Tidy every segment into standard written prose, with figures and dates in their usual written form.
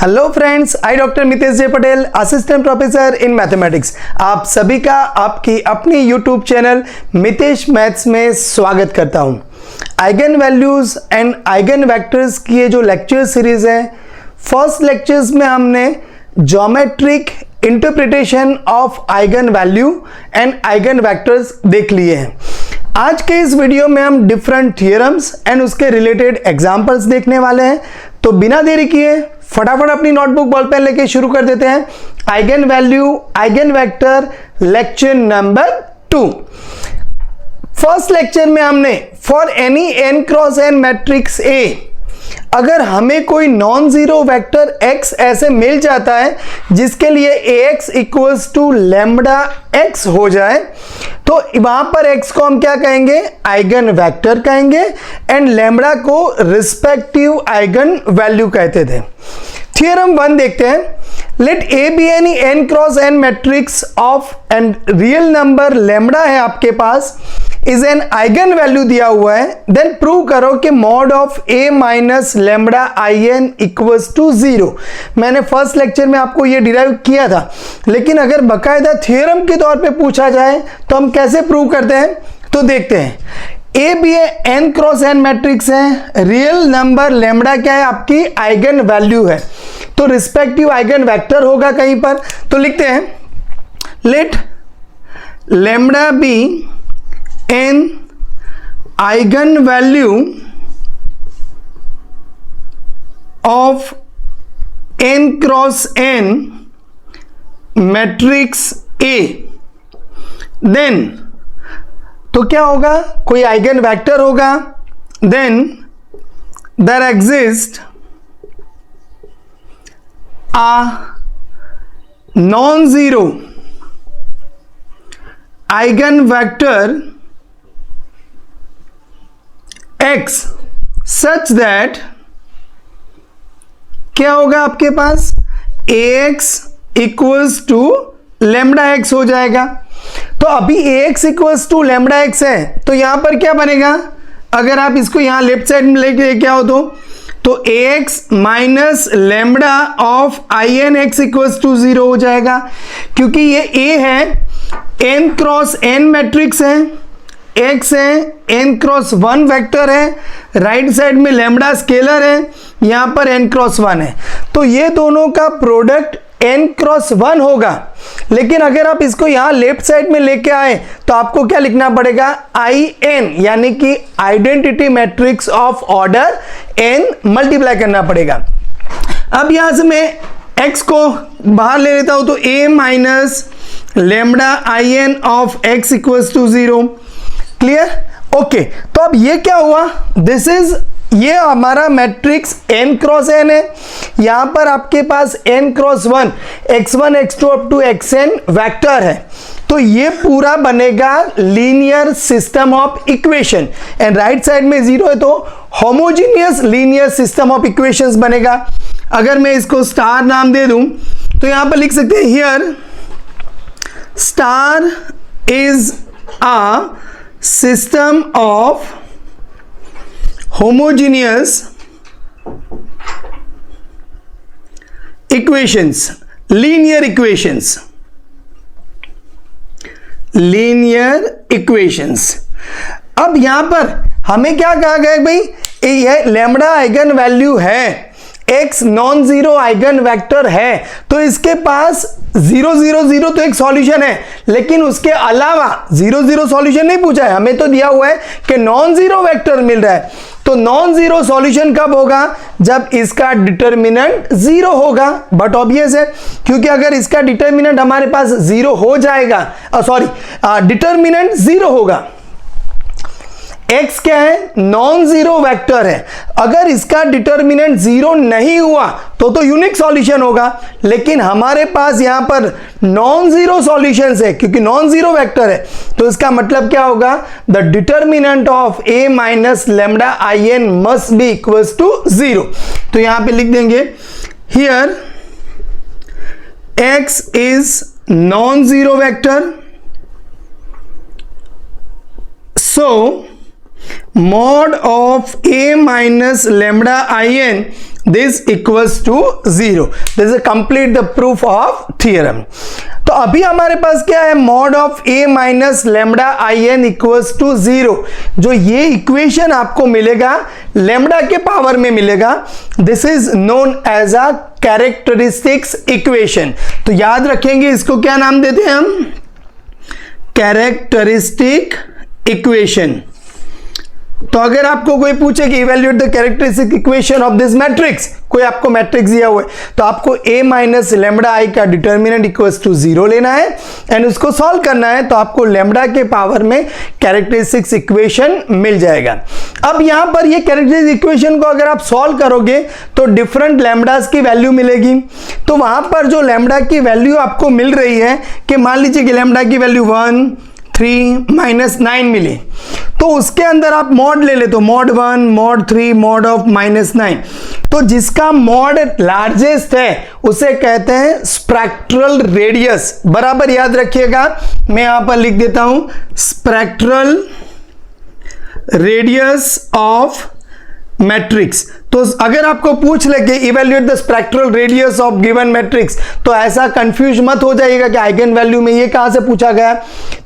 Hello friends, I doctor Mitesh J Patel, assistant professor in mathematics. आप सभी का आपकी अपनी यूट्यूब चैनल मितेश मैथ्स में स्वागत करता हूं। Eigen values and eigen vectors की ये जो लेक्चर सीरीज है, फर्स्ट लेक्चर्स में हमने geometric interpretation of eigen value and eigen vectors देख लिए हैं। आज के इस वीडियो में हम डिफरेंट थियरम्स एंड उसके रिलेटेड एग्जांपल्स देखने वाले हैं। तो बिना देरी किए फटाफट अपनी नोटबुक बॉल पेन लेके शुरू कर देते हैं। Eigen value eigen vector lecture number 2। First lecture में हमने for any n cross n matrix A, अगर हमें कोई नॉन जीरो वेक्टर x ऐसे मिल जाता है जिसके लिए ax equals to lambda x हो जाए, तो वहां पर x को हम क्या कहेंगे? आइगन वेक्टर कहेंगे एंड लैम्बडा को रिस्पेक्टिव आइगन वैल्यू कहते थे। थियरम 1 देखते हैं। Let A be any n cross n matrix of and real number lambda है आपके पास, इज एन आइगन वैल्यू दिया हुआ है, देन प्रूव करो कि mod of A minus lambda IN equals to 0। मैंने फर्स्ट लेक्चर में आपको ये डिराइव किया था, लेकिन अगर बकायदा थियरम के तौर पे पूछा जाए तो हम कैसे प्रूव करते हैं, तो देखते हैं। A be n cross n matrix है, रियल नंबर लैम्बडा क्या है? आपकी आइगन वैल्यू है, तो रिस्पेक्टिव आइगन वेक्टर होगा कहीं पर। तो लिखते हैं let lambda be n eigen value of n cross n matrix A, then तो क्या होगा? कोई आइगन वेक्टर होगा, then there exist a non zero eigen vector x such that क्या होगा आपके पास? ax equals to lambda x हो जाएगा। तो अभी ax equals to lambda x है, तो यहां पर क्या बनेगा? अगर आप इसको यहां लेफ्ट साइड में लेके क्या हो तो ax minus lambda of in x equals to 0 हो जाएगा, क्योंकि ये a है, n क्रॉस n मैट्रिक्स है, x है, n क्रॉस 1 वेक्टर है, राइट साइड में लैम्बडा स्केलर है, यहां पर n क्रॉस 1 है, तो ये दोनों का प्रोडक्ट n क्रॉस 1 होगा। लेकिन अगर आप इसको यहां लेफ्ट साइड में लेके आए तो आपको क्या लिखना पड़ेगा? in, यानी कि identity matrix of order n multiply करना पड़ेगा। अब यहां से मैं x को बाहर ले लेता हूं, तो a minus lambda in of x equals to 0। Clear? Okay, तो अब ये क्या हुआ? दिस इज, ये हमारा मैट्रिक्स n क्रॉस n है, यहां पर आपके पास n cross 1 x1 x2 up to xn vector है, तो ये पूरा बनेगा linear system of equation and right side में 0 है तो homogeneous linear system of equations बनेगा। अगर मैं इसको स्टार नाम दे दूं तो यहां पर लिख सकते हैं here star is a system of homogeneous equations, linear equations, अब यहां पर हमें क्या कहा गया भाई? ये लैम्बडा आइगन वैल्यू है, x non zero eigen vector है, तो इसके पास 0 0 0 तो एक सॉल्यूशन है, लेकिन उसके अलावा 0 0 सॉल्यूशन नहीं पूछा है, हमें तो दिया हुआ है कि नॉन जीरो वेक्टर मिल रहा है। तो नॉन जीरो सॉल्यूशन कब होगा? जब इसका डिटर्मिनेंट 0 होगा। बट ऑब्वियस है, क्योंकि अगर इसका डिटर्मिनेंट हमारे पास 0 हो जाएगा, डिटर्मिनेंट 0 होगा, x क्या है? नॉन जीरो वेक्टर है, अगर इसका डिटर्मिनेंट 0 नहीं हुआ तो यूनिक सॉल्यूशन होगा, लेकिन हमारे पास यहां पर नॉन जीरो सॉल्यूशंस है, क्योंकि नॉन जीरो वेक्टर है, तो इसका मतलब क्या होगा? The determinant of a minus lambda in must be equals to 0। तो यहां पे लिख देंगे here x is non zero vector, so mod of a minus lambda in this equals to 0। This is complete the proof of theorem. तो अभी हमारे पास क्या है, mod of a minus lambda I n equals to 0। जो ये equation आपको मिलेगा लेमडा के पावर में मिलेगा, this is known as a characteristics equation. तो याद रखेंगे इसको क्या नाम देते हैं हम, कैरेक्टरिस्टिक इक्वेशन। तो अगर आपको कोई पूछे कि evaluate the characteristic equation of this matrix, कोई आपको मैट्रिक्स दिया हुआ है, तो आपको a माइनस लेमडा आई का डिटर्मिनेंट इक्वल्स टू 0 लेना है एंड उसको सॉल्व करना है। तो आपको लेमडा के पावर में कैरेक्टरिस्टिक्स इक्वेशन मिल जाएगा। अब यहां पर ये कैरेक्टरिस्टिक इक्वेशन को अगर आप सॉल्व करोगे तो डिफरेंट लेमडास की वैल्यू मिलेगी। तो वहां पर जो लेमडा की वैल्यू आपको मिल रही है कि मान लीजिए कि लेमडा की वैल्यू 1, 3, -9 मिली, तो उसके अंदर आप मॉड ले ले, तो मॉड 1, मॉड 3, मॉड ऑफ -9। तो जिसका मॉड लार्जेस्ट है उसे कहते हैं स्पेक्ट्रल रेडियस। बराबर याद रखिएगा, मैं यहां पर लिख देता हूं स्पेक्ट्रल रेडियस ऑफ मैट्रिक्स। तो अगर आपको पूछ ले कि evaluate the spectral radius of given matrix, तो ऐसा कंफ्यूज मत हो जाइएगा कि आइगन वैल्यू में ये कहां से पूछा गया।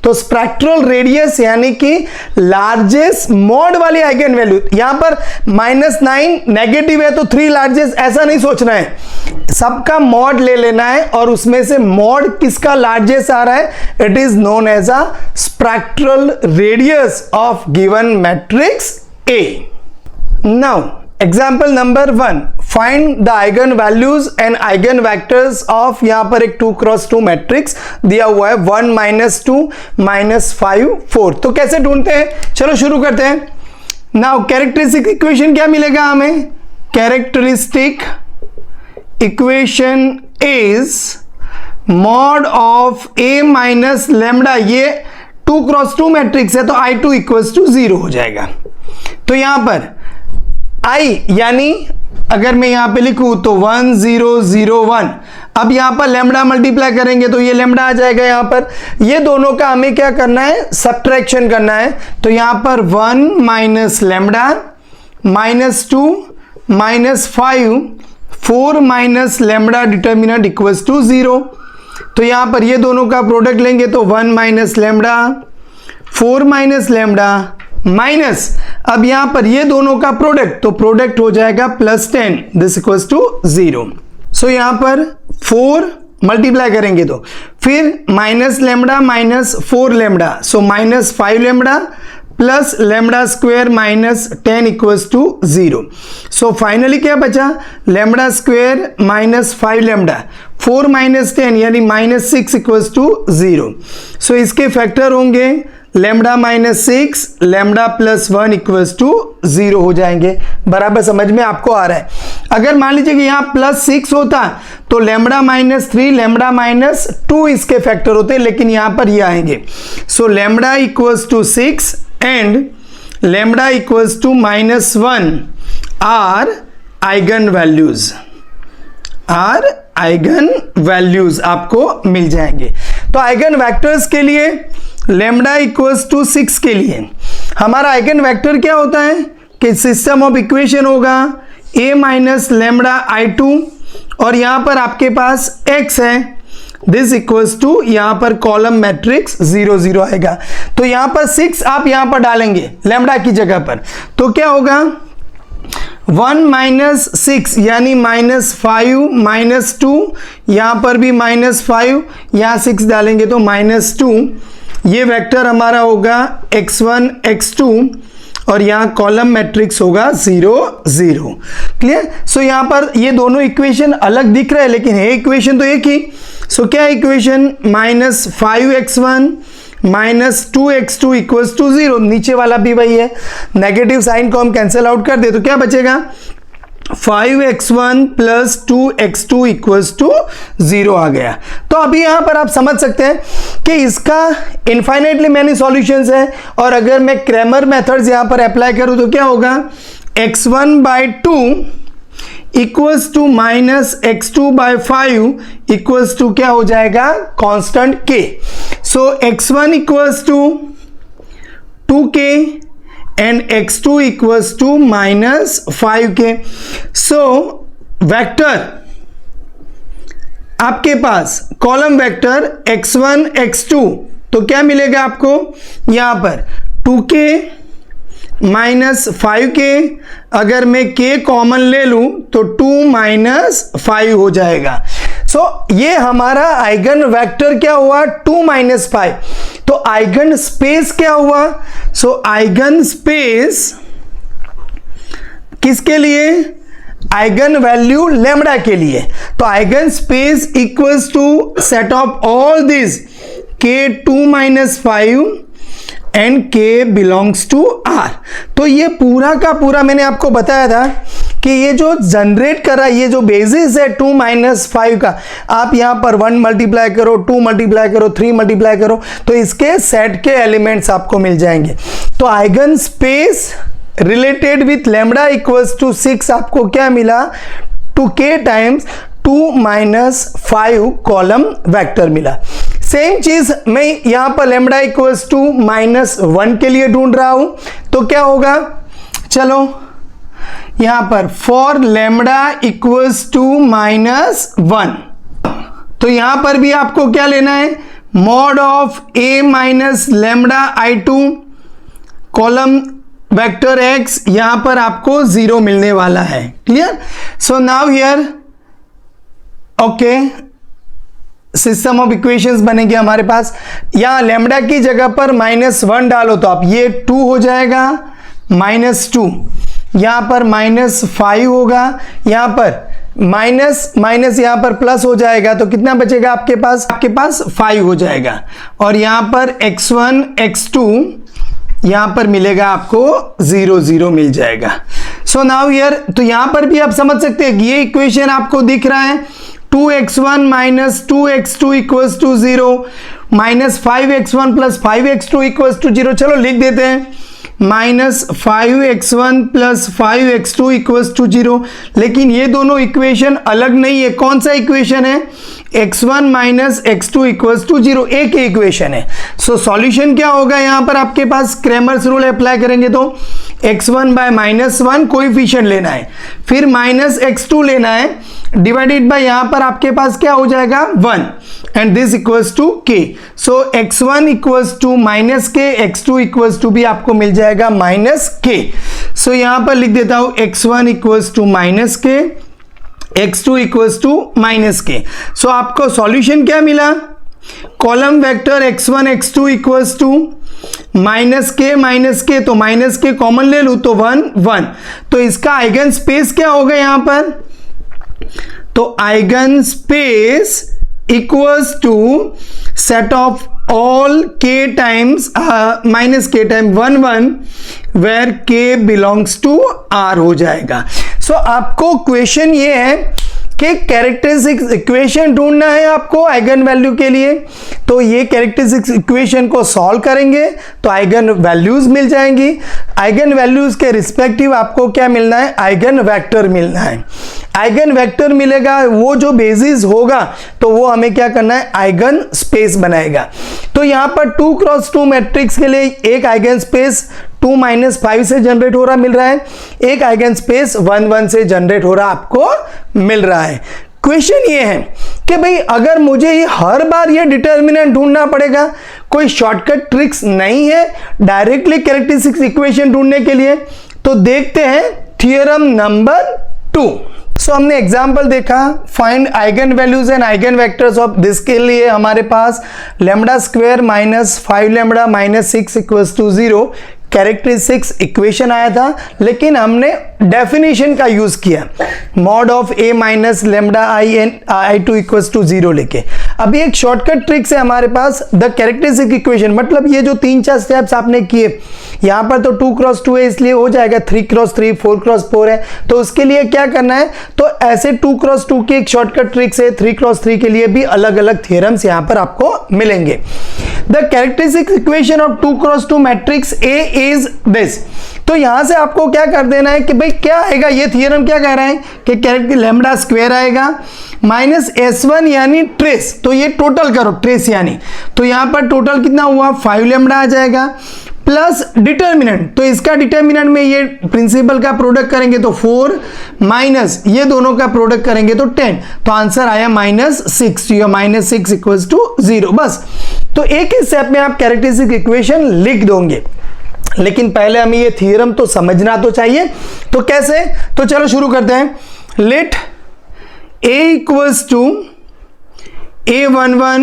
तो स्पेक्ट्रल रेडियस यानी कि लार्जेस्ट मॉड वाली आइगन वैल्यू। यहां पर -9 नेगेटिव है तो 3 लार्जेस्ट, ऐसा नहीं सोचना है, सबका मॉड ले लेना है और उसमें से मॉड किसका लार्जेस्ट आ रहा है, it is known as a spectral radius of given matrix A। Now, example number 1, find the eigen values and eigen vectors of, यहां पर एक 2x2 मैट्रिक्स दिया हुआ है 1, -2, -5, 4। तो कैसे ढूंढते हैं, चलो शुरू करते हैं। नाउ कैरेक्टरिस्टिक इक्वेशन क्या मिलेगा हमें, characteristic equation is mod of a minus lambda. ये 2x2 मैट्रिक्स है तो I2 इक्वल्स टू 0 हो जाएगा। तो यहां पर I यानी अगर मैं यहां पे लिखूं तो 1, 0, 0, 1। अब यहां पर लेमडा मल्टीप्लाई करेंगे तो ये लेमडा आ जाएगा। यहां पर ये दोनों का हमें क्या करना है, सब्ट्रैक्शन करना है। तो यहां पर 1 minus lambda, -2, -5, 4 minus lambda determinant equals to 0। तो यहां पर ये दोनों का प्रोडक्ट लेंगे तो 1 minus lambda, 4 minus lambda minus, अब यहां पर ये दोनों का प्रोडक्ट, तो प्रोडक्ट हो जाएगा +10, दिस इक्वल्स टू 0। सो यहां पर 4 मल्टीप्लाई करेंगे तो फिर minus lambda -4 lambda, so -5 lambda plus lambda square -10 equals to 0। So finally क्या बचा, लेमडा स्क्वायर -5 लेमडा, 4 -10 यानी -6 इक्वल्स टू 0। सो इसके फैक्टर होंगे लेमडा -6, लेमडा +1 इक्वल्स टू 0 हो जाएंगे। बराबर समझ में आपको आ रहा है। अगर मान लीजिए कि यहाँ +6 होता तो लेमडा -3, लेमडा -2 इसके फैक्टर होते, लेकिन यहाँ पर ये आएंगे। So lambda equals to 6 and lambda equals to -1 are eigen values, are eigen values आपको मिल जाएंगे। तो आइगन वेक्टर्स के लिए लेमडा इक्वल्स टू 6 के लिए हमारा आइगन वेक्टर क्या होता है कि सिस्टम ऑफ इक्वेशन होगा a माइनस लेमडा I2 और यहां पर आपके पास x है, दिस इक्वल्स टू यहां पर कॉलम मैट्रिक्स 0, 0 आएगा। तो यहां पर 6 आप यहां पर डालेंगे लेमडा की जगह पर, तो क्या होगा 1 - 6 यानी -5 -2, यहां पर भी -5, यहां 6 डालेंगे तो -2। ये वेक्टर हमारा होगा x1 x2 और यहां कॉलम मैट्रिक्स होगा 0, 0। क्लियर। सो यहां पर ये दोनों इक्वेशन अलग दिख रहे हैं लेकिन है इक्वेशन तो एक ही। सो क्या equation, -5x1 -2x2 equals to 0, नीचे वाला भी वही है, नेगेटिव साइन को हम कैंसिल आउट कर दे तो क्या बचेगा 5x1 + 2x2 इक्वल्स टू 0 आ गया। तो अभी यहां पर आप समझ सकते हैं कि इसका इनफाइनाइटली मैनी सॉल्यूशंस है और अगर मैं क्रैमर मेथड्स यहां पर अप्लाई करूं तो क्या होगा x1/2 equals to -x2/5 equals to क्या हो जाएगा constant k। So x1 equals to 2k and x2 equals to -5k. So vector आपके पास कॉलम वेक्टर x1 x2, तो क्या मिलेगा आपको यहां पर 2k माइनस 5k, अगर मैं k कॉमन ले लूं तो 2 माइनस 5 हो जाएगा। सो ये हमारा आइगन वेक्टर क्या हुआ 2 माइनस 5। तो आइगन स्पेस क्या हुआ, सो आइगन स्पेस किसके लिए, आइगन वैल्यू लेमडा के लिए। तो eigen space equals to set of all this k 2 minus 5 and k belongs to R। तो ये पूरा का पूरा मैंने आपको बताया था कि ये जो जनरेट कर रहा है, ये जो बेसिस है 2 माइनस 5 का, आप यहां पर 1 मल्टीप्लाई करो, 2 मल्टीप्लाई करो, 3 मल्टीप्लाई करो, तो इसके सेट के एलिमेंट्स आपको मिल जाएंगे। तो eigen space related with lambda equals to 6 आपको क्या मिला 2k times 2 minus 5 column vector मिला। सेम चीज मैं यहां पर लैम्डा इक्वल्स टू -1 के लिए ढूंढ रहा हूं, तो क्या होगा, चलो यहां पर फॉर लैम्डा इक्वल्स टू -1, तो यहां पर भी आपको क्या लेना है, mod of a minus lambda i2 column vector x, यहां पर आपको 0 मिलने वाला है। Clear. So now here okay, system of equations बनेंगे हमारे पास। यहां लैम्डा की जगह पर -1 डालो तो आप ये 2 हो जाएगा, -2, यहां पर -5 होगा, यहां पर माइनस माइनस यहां पर प्लस हो जाएगा, तो कितना बचेगा आपके पास 5 हो जाएगा, और यहां पर x1 x2 यहां पर मिलेगा आपको 0 0 मिल जाएगा। सो नाउ हियर, तो यहां पर भी आप समझ सकते हैं ये इक्वेशन आपको दिख रहा है 2x1 minus 2x2 equals to 0, minus 5x1 plus 5x2 equals to 0। चलो लिख देते हैं -5x1 plus 5x2 equals to 0। लेकिन ये दोनों इक्वेशन अलग नहीं है, कौन सा इक्वेशन है, x1 minus x2 equals to 0, एक ही इक्वेशन है। सो सॉल्यूशन क्या होगा, यहां पर आपके पास क्रैमर्स रूल अप्लाई करेंगे तो x1 बाय -1 कोएफिशिएंट लेना है, फिर माइनस x2 लेना है, डिवाइडेड बाय यहां पर आपके पास क्या हो जाएगा 1, and this equals to k। So x1 equals to -k, x2 equals to भी आपको मिल जाएगा -k। सो यहां पर लिख देता हूं x1 equals to -k, x2 equals to -k। So आपको सॉल्यूशन क्या मिला, column vector x1 x2 equals to -k, तो -k कॉमन ले लूं तो 1 1, तो इसका आइगन स्पेस क्या होगा यहां पर, तो eigen space equals to set of all k times -k time 1 1 where k belongs to R हो जाएगा। सो आपको क्वेश्चन ये है कि कैरेक्टरिस्टिक्स इक्वेशन ढूंढना है आपको आइगन वैल्यू के लिए, तो ये कैरेक्टरिस्टिक्स इक्वेशन को सॉल्व करेंगे तो आइगन वैल्यूज मिल जाएंगी। आइगन वैल्यूज के रिस्पेक्टिव आपको क्या मिलना है, आइगन वेक्टर मिलना है। आइगन वेक्टर मिलेगा, वो जो बेसिस होगा तो वो हमें क्या करना है, आइगन स्पेस बनाएगा। तो यहां पर 2x2 मैट्रिक्स के लिए एक आइगन स्पेस 2 माइनस 5 से जनरेट हो रहा मिल रहा है, एक आइगन स्पेस 1 1 से जनरेट हो रहा आपको मिल रहा है। क्वेश्चन ये है कि भाई अगर मुझे हर बार ये डिटर्मिनेंट ढूंढना पड़ेगा, कोई शॉर्टकट ट्रिक्स नहीं है डायरेक्टली कैरेक्टरिस्टिक्स इक्वेशन ढूंढने के लिए, तो देखते हैं थ्योरम नंबर 2। सो हमने एग्जाम्पल देखा, find eigen values and eigen vectors of this, के लिए हमारे पास lambda square minus 5 lambda minus 6 equals to 0 characteristics equation आया था, लेकिन हमने डेफिनेशन का यूज किया mod of a minus lambda i2 equals to 0 लेके। अभी एक शॉर्टकट ट्रिक्स है हमारे पास, द कैरेक्टरिस्टिक इक्वेशन, मतलब ये जो 3-4 स्टेप्स आपने किए, यहाँ पर तो 2x2 है इसलिए हो जाएगा, 3x3 4x4 है, तो उसके लिए क्या करना है, तो ऐसे 2x2 की एक शॉर्टकट ट्रिक्स है, 3x3 के लिए भी अलग अलग थ्योरम्स यहाँ पर आपको मिलेंगे। The characteristic equation of 2x2 matrix A is this. तो यहां से आपको क्या कर देना है कि भाई क्या आएगा, ये थ्योरम क्या कह रहा है कि कैरेक्टर लैम्डा स्क्वायर आएगा माइनस S1 यानी ट्रेस, तो ये टोटल करो ट्रेस यानी, तो यहां पर टोटल कितना हुआ 5 लैम्डा आ जाएगा, प्लस डिटर्मिनेंट, तो इसका डिटर्मिनेंट में ये प्रिंसिपल का प्रोडक्ट करेंगे तो 4 माइनस ये दोनों का प्रोडक्ट करेंगे तो 10, तो आंसर आया -6, तो -6 इक्वल्स टू 0। बस, तो एक ही स्टेप में आप कैरेक्टरिस्टिक इक्वेशन लिख दोगे, लेकिन पहले हमें ये थ्योरम तो समझना तो चाहिए। तो कैसे, तो चलो शुरू करते हैं। Let a equals to a11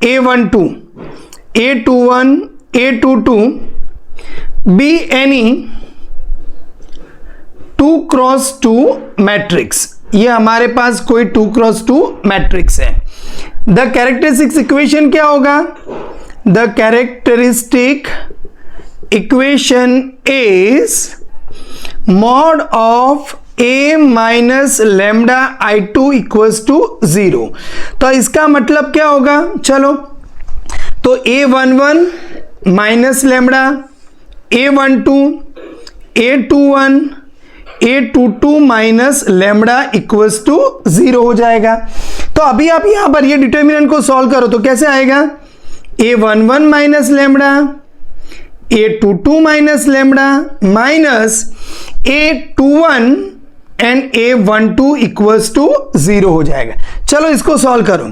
a12 a21 a22 be any 2x2 matrix. ये हमारे पास कोई 2x2 मैट्रिक्स है। द कैरेक्टरिस्टिक इक्वेशन क्या होगा? The characteristic equation is mod of a minus lambda i2 equals to 0। तो इसका मतलब क्या होगा? चलो, तो a11 minus lambda, a12 a21 a22 minus lambda equals to 0 हो जाएगा। तो अभी आप यहां पर ये डिटर्मिनेंट को सॉल्व करो तो कैसे आएगा? a11 minus lambda, a22 minus lambda minus a21 and a12 equals to 0 हो जाएगा। चलो इसको सॉल्व करो,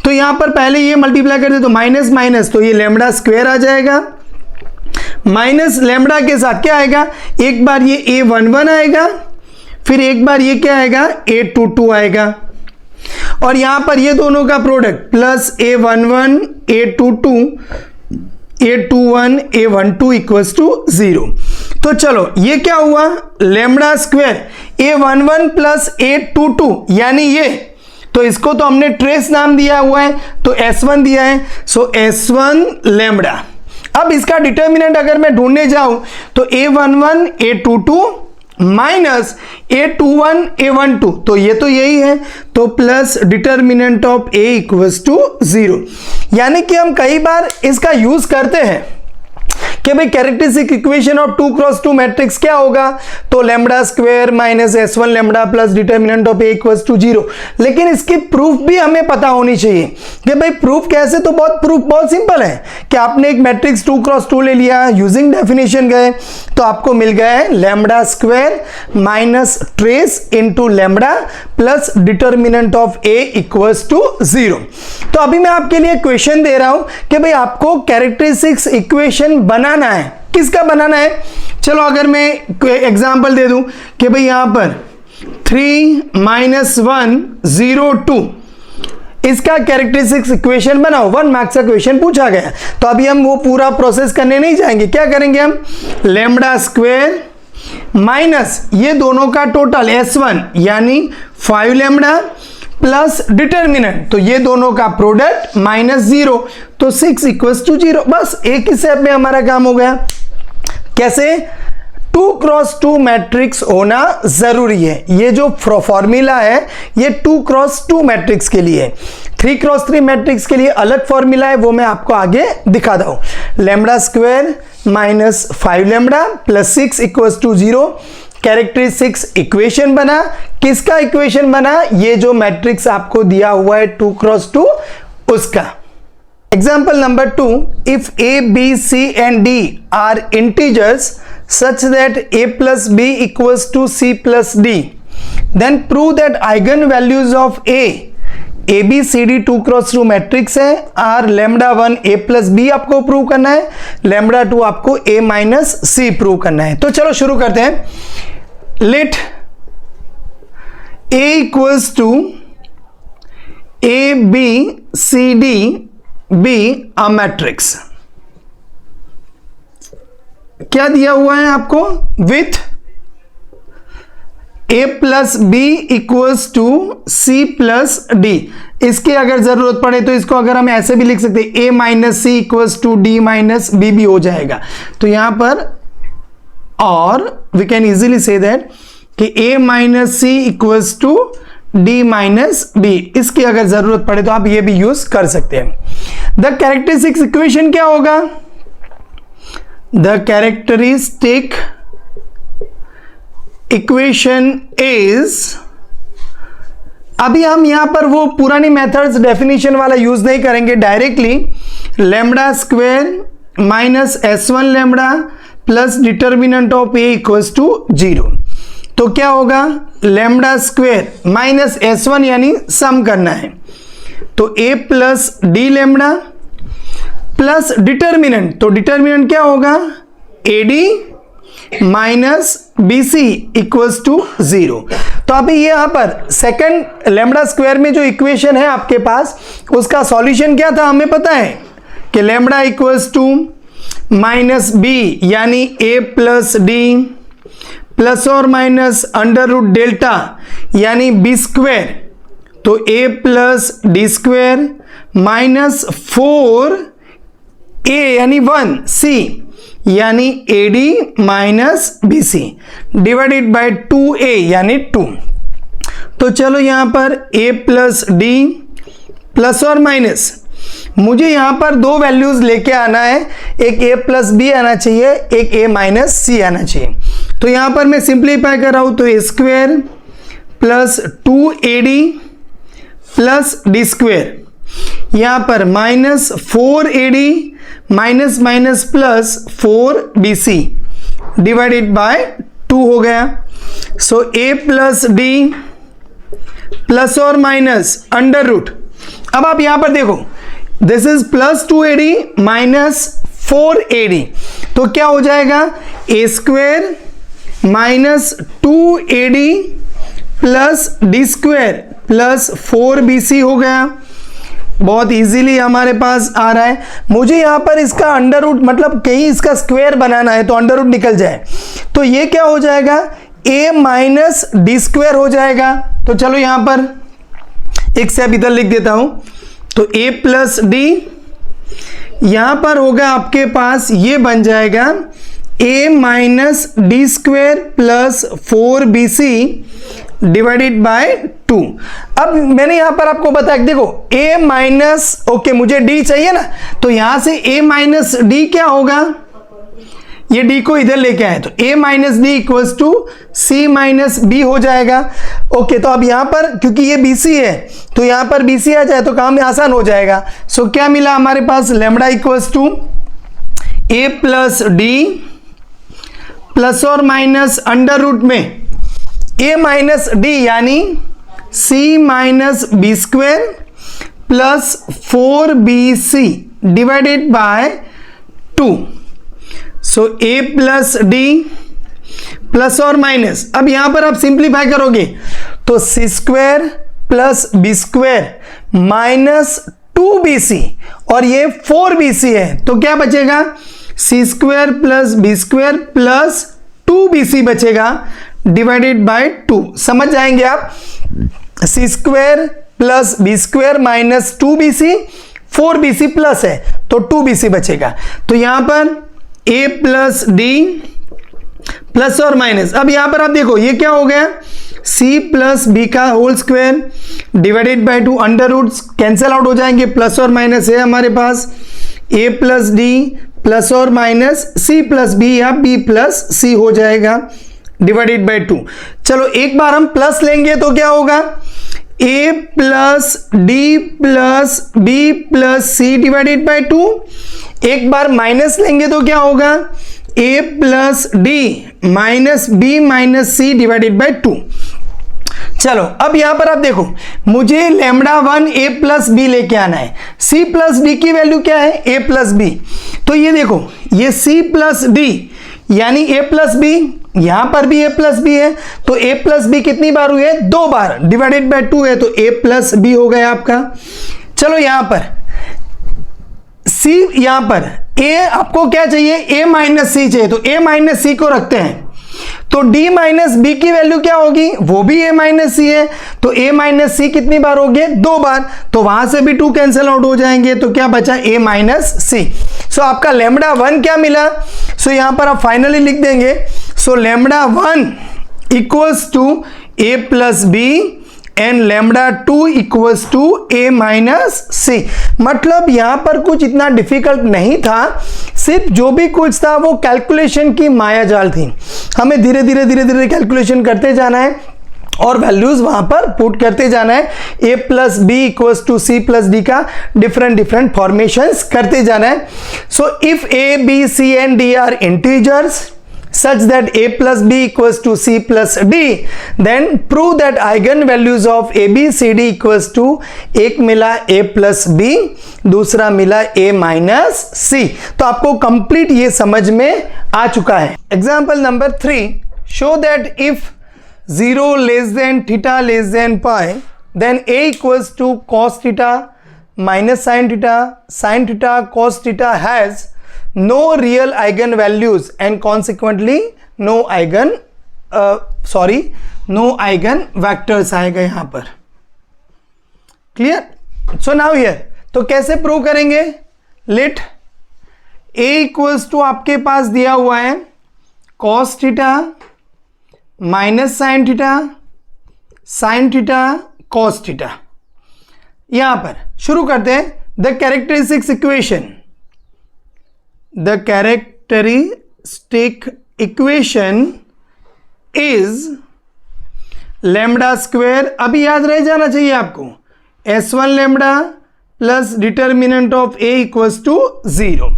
तो यहां पर पहले ये मल्टीप्लाई कर दे तो माइनस माइनस, तो ये लैम्डा स्क्वायर आ जाएगा, माइनस लैम्डा के साथ क्या आएगा? एक बार ये a11 आएगा, फिर एक बार ये क्या आएगा? a22 आएगा, और यहां पर ये दोनों का product plus a11 a22 a21 a12 equals to 0। तो चलो ये क्या हुआ? Lambda square a11 plus a22 यानी ये, तो इसको तो हमने ट्रेस नाम दिया हुआ है तो s1 दिया है, सो s1 लैम्डा। अब इसका डिटर्मिनेंट अगर मैं ढूंढने जाऊं तो a11 a22 minus a21 a12, तो ये तो यही है, तो plus determinant of a equals to 0। यानी कि हम कई बार इसका यूज करते हैं कि भाई characteristic equation of 2x2 matrix क्या होगा? तो lambda square minus s1 lambda plus determinant of a equals to 0। लेकिन इसकी प्रूफ भी हमें पता होनी चाहिए कि भाई प्रूफ कैसे, तो प्रूफ बहुत सिंपल है कि आपने एक मैट्रिक्स 2x2 ले लिया, यूजिंग डेफिनेशन गए तो आपको मिल गया है lambda square minus trace into lambda plus determinant of a equals to 0। तो अभी मैं आपके लिए क्वेश्चन दे रहा हूं कि भाई आपको कैरेक्टरिस्टिक्स इक्वेशन बनाना है। किसका बनाना है? चलो अगर मैं एग्जांपल दे दूं कि भाई यहां पर 3 माइनस 1 0 2, इसका कैरेक्टरिस्टिक्स इक्वेशन बनाओ। 1 मार्क्स का क्वेश्चन पूछा गया, तो अभी हम वो पूरा प्रोसेस करने नहीं जाएंगे। क्या करेंगे हम? लैम्डा स्क्वायर माइनस ये दोनों का टोटल s1 यानी 5 लैम्डा प्लस डिटर्मिनेंट, तो ये दोनों का प्रोडक्ट माइनस 0, तो 6 इक्वल्स टू 0। बस एक ही स्टेप में हमारा काम हो गया। कैसे? 2x2 मैट्रिक्स होना जरूरी है। ये जो फॉर्मूला है ये 2x2 मैट्रिक्स के लिए, 3x3 मैट्रिक्स के लिए अलग फॉर्मूला है, वो मैं आपको आगे दिखा दूं। Lambda square minus 5 lambda plus 6 equals to 0। Characteristics equation बना। किसका इक्वेशन बना? ये जो मैट्रिक्स आपको दिया हुआ है 2x2 उसका। Example number 2, if a b c and d are integers such that a plus b equals to c plus d, then prove that eigenvalues of a b c d 2x2 matrix है, r lambda 1 a plus b आपको prove करना है, lambda 2 आपको a minus c prove करना है। तो चलो शुरू करते हैं। Let a equals to a b c d be a matrix. क्या दिया हुआ है आपको? With a plus b equals to c plus d. इसके अगर जरूरत पड़े तो इसको अगर हम ऐसे भी लिख सकते हैं, a minus c equals to d minus b भी हो जाएगा। तो यहां पर और we can easily see that कि a minus c equals to d minus b. इसकी अगर जरूरत पड़े तो आप ये भी यूज कर सकते हैं। द कैरेक्टरिस्टिक इक्वेशन क्या होगा? द कैरेक्टरिस्टिक इक्वेशन इज, अभी हम यहां पर वो पुरानी मेथड्स डेफिनेशन वाला यूज नहीं करेंगे, directly lambda square minus S1 lambda plus determinant of a equals to 0। तो क्या होगा, लैम्बडा स्क्वायर माइनस S1 यानी सम करना है, तो a plus d lambda plus determinant, तो डिटर्मिनेंट क्या होगा, AD minus BC equals to 0। तो अभी यहाँ पर सेकंड लैम्बडा स्क्वायर में जो इक्वेशन है आपके पास, उसका सॉल्यूशन क्या था, हमें पता है कि lambda equals to minus b यानी a प्लस डी प्लस और माइनस अंडर रूट डेल्टा यानी बी स्क्वायर, तो a plus d square minus 4a यानी 1c यानी AD minus BC divided by 2a यानी 2। तो चलो यहां पर a प्लस डी प्लस और माइनस, मुझे यहां पर दो वैल्यूज लेके आना है, एक a प्लस बी आना चाहिए, एक a माइनस सी आना चाहिए। तो यहां पर मैं सिंप्लीफाई कर रहा हूं, तो a square plus 2AD plus d square, यहां पर minus 4AD minus minus plus 4BC divided by 2 हो गया। सो a प्लस डी प्लस और माइनस अंडर रूट, अब आप यहां पर देखो this is plus 2AD minus 4AD, तो क्या हो जाएगा, a square minus 2AD plus d square plus 4BC हो गया। बहुत इजीली हमारे पास आ रहा है। मुझे यहाँ पर इसका अंडर रूट, मतलब कहीं इसका स्क्वायर बनाना है तो अंडर रूट निकल जाए, तो ये क्या हो जाएगा, a माइनस डी स्क्वायर हो जाएगा। तो चलो यहाँ पर एक स्टेप इधर लिख देता हूँ, तो a प्लस डी यहाँ पर होगा आपके पास, ये बन जाएगा a minus D square plus 4BC divided by 2। अब मैंने यहां पर आपको बताया, देखो a माइनस, ओके मुझे d चाहिए ना, तो यहां से a माइनस डी क्या होगा, ये d को इधर लेके आए, तो a minus d equals to c minus b हो जाएगा। ओके, तो अब यहां पर क्योंकि ये BC है, तो यहां पर BC आ जाए तो काम आसान हो जाएगा। सो क्या मिला हमारे पास, lambda equals to a plus d plus और माइनस अंडर रूट में a माइनस डी यानी c minus b square plus 4BC divided by 2। So a plus d plus और माइनस, अब यहां पर आप सिंप्लीफाई करोगे तो c square plus b square minus 2BC और ये 4BC है, तो क्या बचेगा, c square plus b square plus 2BC बचेगा डिवाइडेड बाय 2। समझ जाएंगे आप, c square plus b square minus 2BC, 4BC plus है तो 2BC बचेगा। तो यहां पर a प्लस डी प्लस और माइनस, अब यहां पर आप देखो ये क्या हो गया, c प्लस बी का whole square divided by 2, under roots cancel out हो जाएंगे, प्लस और माइनस है हमारे पास, a प्लस डी प्लस और माइनस c प्लस बी या b प्लस c हो जाएगा डिवाइडेड बाय 2। चलो एक बार हम प्लस लेंगे तो क्या होगा, a plus d plus b plus c divided by 2। एक बार माइनस लेंगे तो क्या होगा, a plus d minus b minus c divided by 2। चलो अब यहां पर आप देखो, मुझे लैम्बडा 1 a प्लस बी लेके आना है, c प्लस डी की वैल्यू क्या है, a प्लस बी, तो ये देखो ये c प्लस डी यानी a प्लस बी, यहां पर भी a प्लस बी है, तो a प्लस बी कितनी बार हुई है, 2 बार डिवाइडेड बाय 2 है, तो a प्लस बी हो गया आपका। चलो यहां पर c, यहां पर a आपको क्या चाहिए, a माइनस सी चाहिए, तो a माइनस सी को रखते हैं, तो d माइनस बी की वैल्यू क्या होगी, वो भी a माइनस सी है, तो a माइनस सी कितनी बार हो गए, 2 बार, तो वहां से भी 2 कैंसिल आउट हो जाएंगे, तो क्या बचा a माइनस सी। सो आपका लैम्बडा 1 क्या मिला, सो यहां पर आप फाइनली लिख देंगे, so lambda 1 equals to a plus b and lambda 2 equals to a minus c. मतलब यहां पर कुछ इतना डिफिकल्ट नहीं था, सिर्फ जो भी कुछ था वो कैलकुलेशन की माया जाल थी, हमें धीरे धीरे कैलकुलेशन करते जाना है और वैल्यूज वहां पर पुट करते जाना है। a plus b equals to c plus d का डिफरेंट फॉर्मेशंस करते जाना है। So if a b c and d are integers such that a plus b equals to c plus d, then prove that eigen values of a b c d equals to, एक मिला a plus b, दूसरा मिला a minus c। तो आपको complete ये समझ में आ चुका है। Example number 3, show that if 0 less than theta less than pi, then a equals to cos theta minus sin theta cos theta has no real eigen values and consequently no eigen vectors आएगा यहां पर। Clear? So now here तो कैसे prove करेंगे? Late a equals to आपके पास दिया हुआ है cos theta minus sin theta cos theta. यहां पर शुरू करते हैं। The characteristics equation, the characteristic equation is lambda square, अभी याद रह जाना चाहिए आपको, s1 lambda plus determinant of a equals to 0।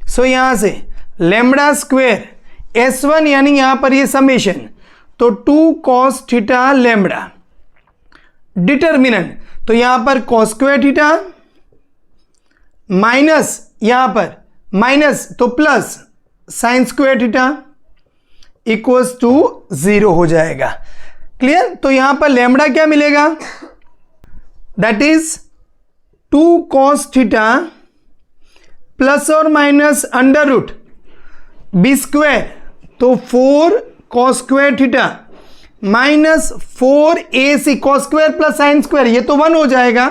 So यहां से lambda स्क्वेयर s1 यानी यहां पर ये समेशन, तो 2 cos थीटा lambda, डिटर्मिनेंट तो यहां पर cos स्क्वेयर थीटा माइनस यहां पर माइनस तो plus sine square theta equals to 0 हो जाएगा। क्लियर? तो यहां पर लैम्बडा क्या मिलेगा? That is 2 cos theta plus और minus under root b square, तो 4 cos square theta minus 4ac cos square plus sine square, ये तो 1 हो जाएगा,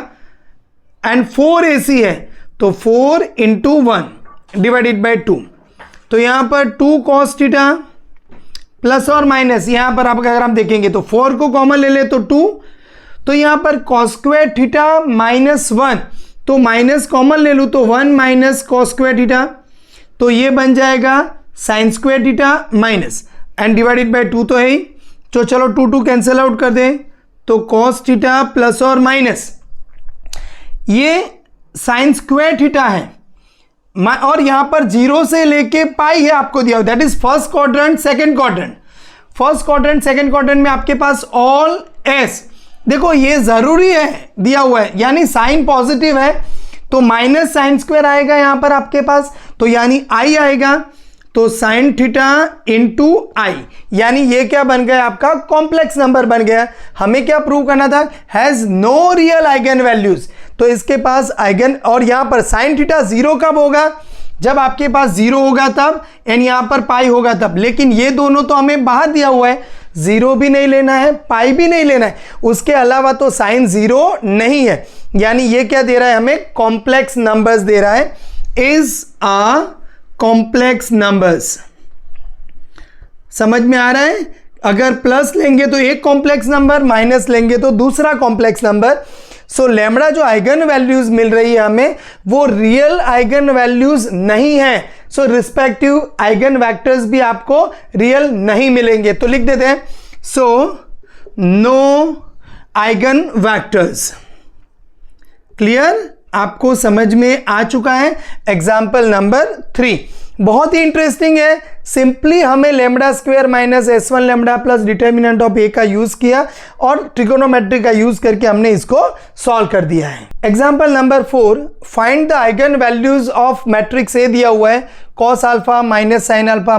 एंड 4ac है तो 4 इंटू 1 डिवाइडेड बाय 2। तो यहां पर 2 cos थीटा प्लस और माइनस, यहां पर आप अगर हम देखेंगे तो 4 को कॉमन ले ले तो 2, तो यहां पर cos स्क्वायर थीटा माइनस 1, तो माइनस कॉमन ले लूं तो 1 माइनस cos स्क्वायर थीटा, तो ये बन जाएगा sign square theta minus and divided by 2 तो है ही, तो चलो 2 कैंसिल आउट कर दें, तो cos थीटा प्लस और माइनस ये साइन स्क्वायर थीटा है, और यहां पर 0 से लेके पाई है आपको दिया हुआ, that is first quadrant second quadrant. First quadrant second quadrant में आपके पास ऑल एस, देखो ये जरूरी है दिया हुआ है, यानी साइन पॉजिटिव है तो माइनस साइन स्क्वायर आएगा यहां पर आपके पास, तो यानी आई आएगा, तो साइन थीटा इंटू आई, यानी ये क्या बन गया आपका कॉम्प्लेक्स नंबर बन गया। हमें क्या प्रूव करना था? Has no real eigen values, तो इसके पास आइगन, और यहां पर साइन थीटा 0 कब होगा? जब आपके पास 0 होगा तब, एंड यहां पर पाई होगा तब, लेकिन ये दोनों तो हमें बाहर दिया हुआ है, 0 भी नहीं लेना है पाई भी नहीं लेना है, उसके अलावा तो साइन 0 नहीं है, यानी ये क्या दे रहा है हमें? कॉम्प्लेक्स नंबर्स दे रहा है, इज अ कॉम्प्लेक्स नंबर्स। समझ में आ रहा है? अगर प्लस लेंगे तो एक कॉम्प्लेक्स नंबर, माइनस लेंगे तो दूसरा कॉम्प्लेक्स नंबर। सो लैम्बडा जो आइगन वैल्यूज मिल रही है हमें, वो रियल आइगन वैल्यूज नहीं है, सो रिस्पेक्टिव आइगन वेक्टर्स भी आपको रियल नहीं मिलेंगे। तो लिख देते हैं, so no eigen vectors. Clear? आपको समझ में आ चुका है। एग्जाम्पल नंबर 3 बहुत ही इंटरेस्टिंग है। सिंपली हमें lambda square minus s1 lambda plus determinant of a का यूज किया और ट्रिगोनोमेट्री का यूज करके हमने इसको सॉल्व कर दिया है। Example number 4, find the eigen values of matrix A दिया हुआ है cos alpha minus sine alpha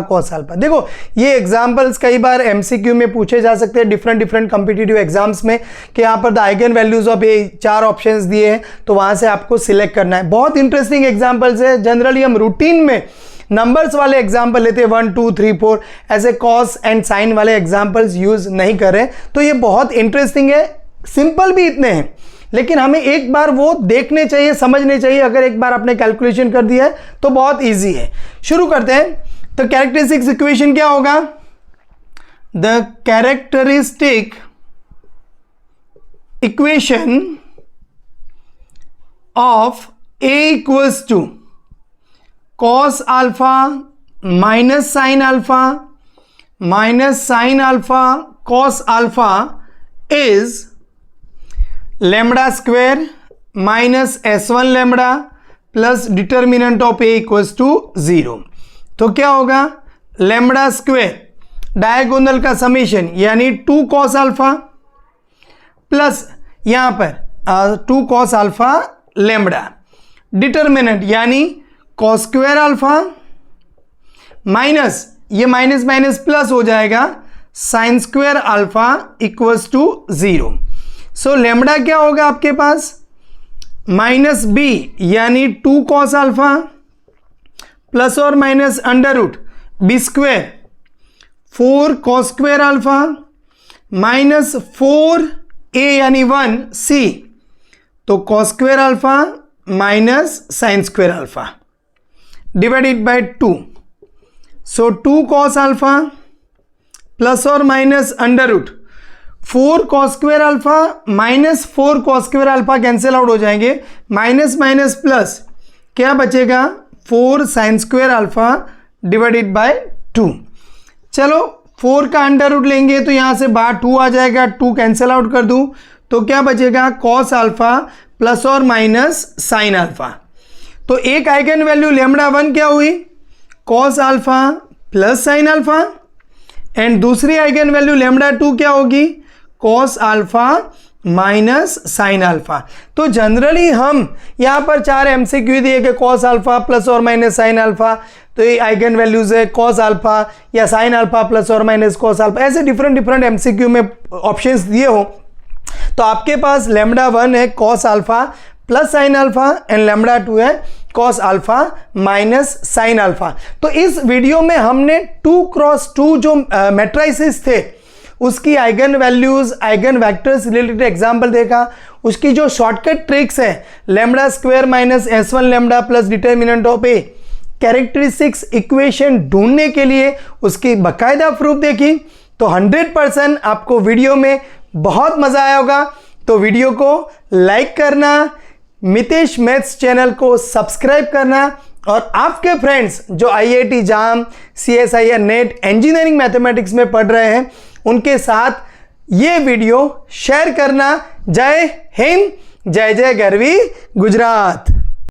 cos alpha. देखो ये एग्जाम्पल्स कई बार MCQ में पूछे जा सकते हैं डिफरेंट कॉम्पिटिटिव एग्जाम्स में, कि यहाँ पर the eigen values of A 4 options दिए हैं, तो वहां से आपको सिलेक्ट करना है। बहुत इंटरेस्टिंग एग्जाम्पल्स है। जनरली हम रूटीन में नंबर्स वाले एग्जाम्पल लेते हैं 1 2 3 4, ऐसे कॉस एंड साइन वाले एग्जाम्पल्स यूज नहीं कर रहे, तो ये बहुत इंटरेस्टिंग है। सिंपल भी इतने हैं, लेकिन हमें एक बार वो देखने चाहिए, समझने चाहिए। अगर एक बार आपने कैलकुलेशन कर दिया है तो बहुत इजी है। शुरू करते हैं। तो कैरेक्टरिस्टिक्स इक्वेशन क्या होगा? The characteristic equation of a equals to cos alpha minus sine alpha cos alpha is lambda square minus s1 lambda plus determinant of a equals to 0। तो क्या होगा, lambda square डायगोनल का summation यानी 2 cos alpha plus यहां पर 2 cos alpha lambda, determinant यानी cos square alpha minus ये minus minus plus हो जाएगा sin square alpha equals to 0। So lambda क्या होगा आपके पास, माइनस बी यानी 2 cos alpha प्लस और minus under root b square 4 cos square alpha minus 4a यानी 1 c, तो cos square alpha माइनस sin square alpha divided by 2। So 2 cos alpha plus और minus under root 4 cos square alpha minus 4 cos square alpha cancel out हो जाएंगे, minus minus plus क्या बचेगा 4 sin square alpha divided by 2। चलो 4 का under root लेंगे तो यहां से बाहर 2 आ जाएगा, 2 कैंसिल आउट कर दूं तो क्या बचेगा cos alpha प्लस और माइनस sin alpha। तो एक आइगन वैल्यू लैम्बडा 1 क्या हुई, cos alpha plus sin alpha, and दूसरी आइगन वैल्यू लैम्बडा 2 क्या होगी, cos alpha minus sine alpha. तो जनरली हम यहां पर 4 एमसीक्यू दिए कि cos अल्फा प्लस और माइनस साइन अल्फा, तो ये आइगन वैल्यूज है cos अल्फा या साइन अल्फा प्लस और माइनस cos अल्फा, ऐसे डिफरेंट एमसीक्यू में ऑप्शंस दिए हो। तो आपके पास लैम्बडा 1 है cos alpha plus sine alpha and lambda 2 है cos alpha minus sine alpha. तो इस वीडियो में हमने 2x2 जो मैट्रिसेस थे उसकी eigen values, eigen vectors related example देखा, उसकी जो शॉर्टकट ट्रिक्स है lambda square minus s1 lambda plus determinant of A characteristics equation ढूंढने के लिए उसकी बकायदा प्रूफ देखी। तो 100% आपको वीडियो में बहुत मजा आया होगा। तो वीडियो को लाइक करना, मितेश मैथ्स चैनल को सब्सक्राइब करना और आपके फ्रेंड्स जो IIT जाम, CSIR नेट, इंजीनियरिंग मैथमेटिक्स में पढ़ रहे हैं उनके साथ ये वीडियो शेयर करना। जय हिंद, जय जय गरवी गुजरात।